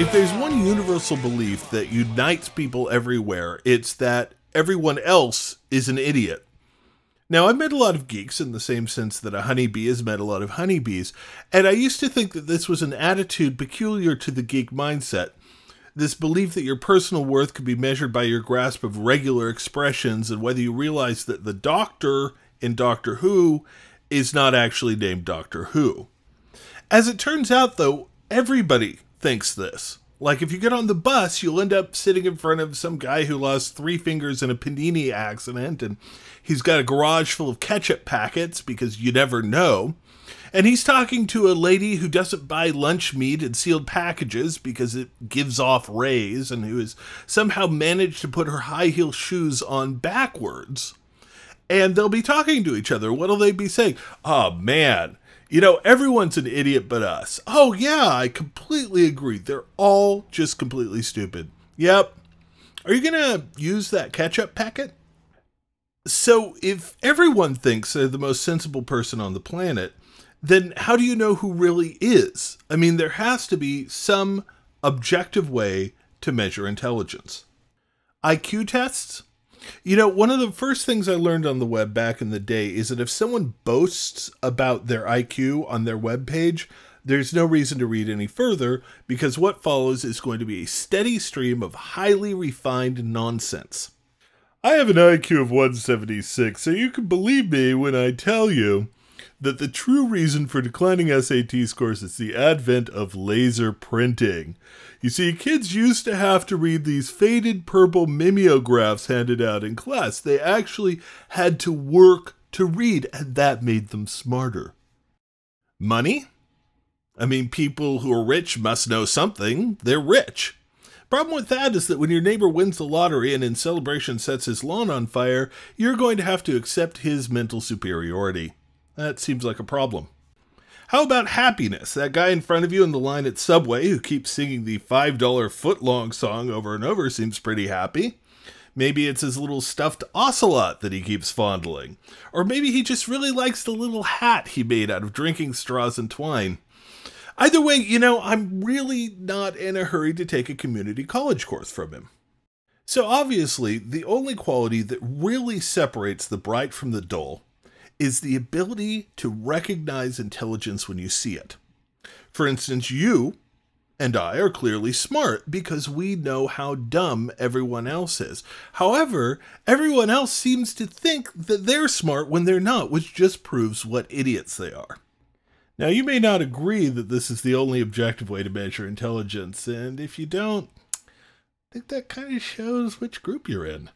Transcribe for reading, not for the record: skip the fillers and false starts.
If there's one universal belief that unites people everywhere, it's that everyone else is an idiot. Now, I've met a lot of geeks in the same sense that a honeybee has met a lot of honeybees, and I used to think that this was an attitude peculiar to the geek mindset. This belief that your personal worth could be measured by your grasp of regular expressions and whether you realize that the Doctor in Doctor Who is not actually named Doctor Who. As it turns out, though, everybody thinks this. Like, if you get on the bus, you'll end up sitting in front of some guy who lost 3 fingers in a panini accident, and he's got a garage full of ketchup packets, because you never know. And he's talking to a lady who doesn't buy lunch meat in sealed packages because it gives off rays, and who has somehow managed to put her high heel shoes on backwards. And they'll be talking to each other. What'll they be saying? Oh, man. You know, everyone's an idiot but us. Oh, yeah, I completely agree. They're all just completely stupid. Yep. Are you going to use that ketchup packet? So, if everyone thinks they're the most sensible person on the planet, then how do you know who really is? I mean, there has to be some objective way to measure intelligence. IQ tests? You know, one of the first things I learned on the web back in the day is that if someone boasts about their IQ on their web page, there's no reason to read any further, because what follows is going to be a steady stream of highly refined nonsense. I have an IQ of 176, so you can believe me when I tell you that the true reason for declining SAT scores is the advent of laser printing. You see, kids used to have to read these faded purple mimeographs handed out in class. They actually had to work to read, and that made them smarter. Money? I mean, people who are rich must know something. They're rich. Problem with that is that when your neighbor wins the lottery and in celebration sets his lawn on fire, you're going to have to accept his mental superiority. That seems like a problem. How about happiness? That guy in front of you in the line at Subway who keeps singing the $5 footlong song over and over seems pretty happy. Maybe it's his little stuffed ocelot that he keeps fondling. Or maybe he just really likes the little hat he made out of drinking straws and twine. Either way, you know, I'm really not in a hurry to take a community college course from him. So obviously, the only quality that really separates the bright from the dull is the ability to recognize intelligence when you see it. For instance, you and I are clearly smart because we know how dumb everyone else is. However, everyone else seems to think that they're smart when they're not, which just proves what idiots they are. Now, you may not agree that this is the only objective way to measure intelligence, and if you don't, I think that kind of shows which group you're in.